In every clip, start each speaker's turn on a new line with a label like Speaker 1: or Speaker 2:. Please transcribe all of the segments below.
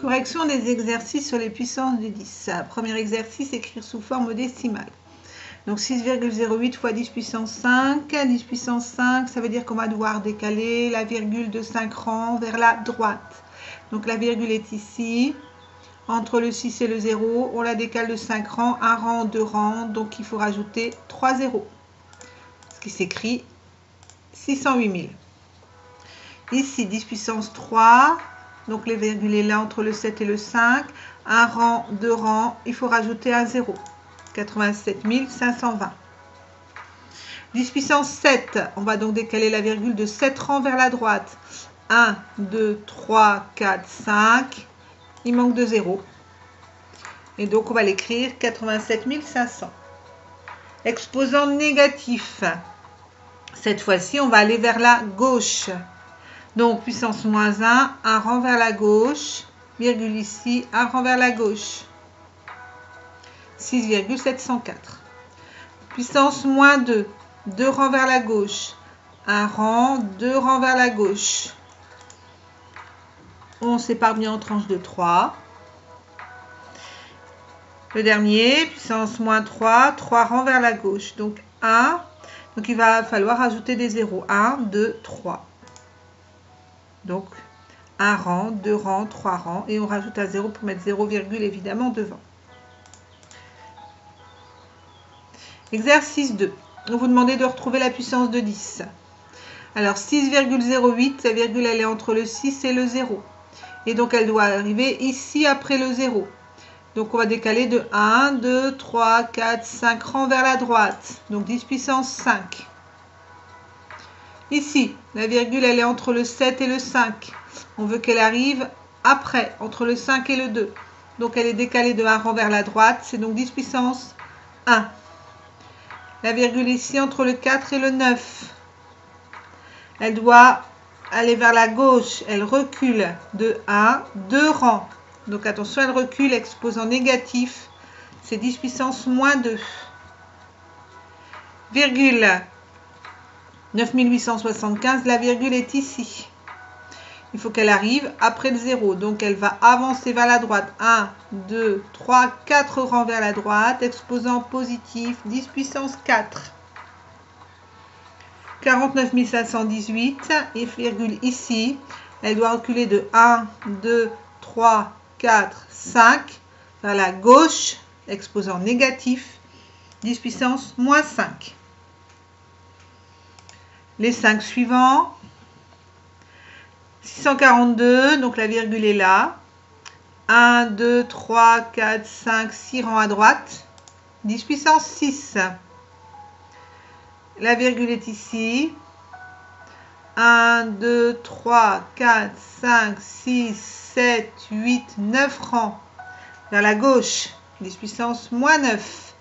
Speaker 1: Correction des exercices sur les puissances du 10. Premier exercice, écrire sous forme décimale. Donc 6,08 fois 10 puissance 5. 10 puissance 5, ça veut dire qu'on va devoir décaler la virgule de 5 rangs vers la droite. Donc la virgule est ici. Entre le 6 et le 0, on la décale de 5 rangs, 1 rang, 2 rangs. Donc il faut rajouter 3 zéros. Ce qui s'écrit 608 000. Ici, 10 puissance 3. Donc les virgules est là entre le 7 et le 5. 1 rang, 2 rangs, il faut rajouter un 0. 87 520. 10 puissance 7, on va donc décaler la virgule de 7 rangs vers la droite. 1, 2, 3, 4, 5. Il manque de 0. Et donc on va l'écrire 87 500. Exposant négatif. Cette fois-ci, on va aller vers la gauche. Donc, puissance moins 1, un rang vers la gauche, virgule ici, un rang vers la gauche. 6,704. Puissance moins 2, 2 rangs vers la gauche, un rang, 2 rangs vers la gauche. On sépare bien en tranches de 3. Le dernier, puissance moins 3, 3 rangs vers la gauche. Donc 1, donc il va falloir ajouter des zéros. 1, 2, 3. Donc, 1 rang, 2 rangs, 3 rangs. Et on rajoute un 0 pour mettre 0, évidemment devant. Exercice 2. On vous demande de retrouver la puissance de 10. Alors, 6,08, la virgule, elle est entre le 6 et le 0. Et donc, elle doit arriver ici après le 0. Donc, on va décaler de 1, 2, 3, 4, 5 rangs vers la droite. Donc, 10 puissance 5. Ici, la virgule, elle est entre le 7 et le 5. On veut qu'elle arrive après, entre le 5 et le 2. Donc, elle est décalée de 1 rang vers la droite. C'est donc 10 puissance 1. La virgule ici, entre le 4 et le 9. Elle doit aller vers la gauche. Elle recule de 1, 2 rangs. Donc, attention, elle recule, exposant négatif. C'est 10 puissance moins 2. Virgule. 9875, la virgule est ici. Il faut qu'elle arrive après le 0. Donc, elle va avancer vers la droite. 1, 2, 3, 4 rangs vers la droite. Exposant positif, 10 puissance 4. 49 518. Et virgule ici. Elle doit reculer de 1, 2, 3, 4, 5. Vers la gauche. Exposant négatif. 10 puissance moins 5. Les 5 suivants. 642, donc la virgule est là. 1, 2, 3, 4, 5, 6 rangs à droite. 10 puissance 6. La virgule est ici. 1, 2, 3, 4, 5, 6, 7, 8, 9 rangs. Vers la gauche. 10 puissance moins 9.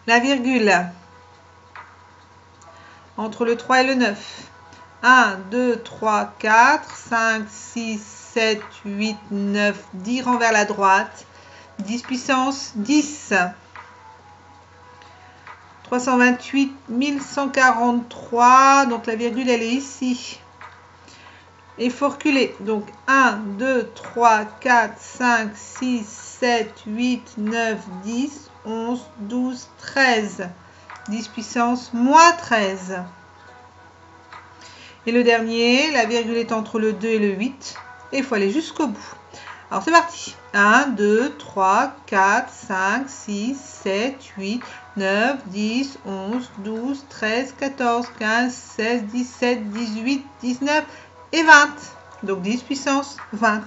Speaker 1: La virgule entre le 3 et le 9. 1, 2, 3, 4, 5, 6, 7, 8, 9, 10 rangs vers la droite. 10 puissance 10. 328 143. Donc la virgule, elle est ici. Et il faut reculer. Donc 1, 2, 3, 4, 5, 6, 7, 8, 9, 10, 11, 12, 13. 10 puissance moins 13. Et le dernier, la virgule est entre le 2 et le 8. Et il faut aller jusqu'au bout. Alors c'est parti. 1, 2, 3, 4, 5, 6, 7, 8, 9, 10, 11, 12, 13, 14, 15, 16, 17, 18, 19 et 20. Donc 10 puissance 20.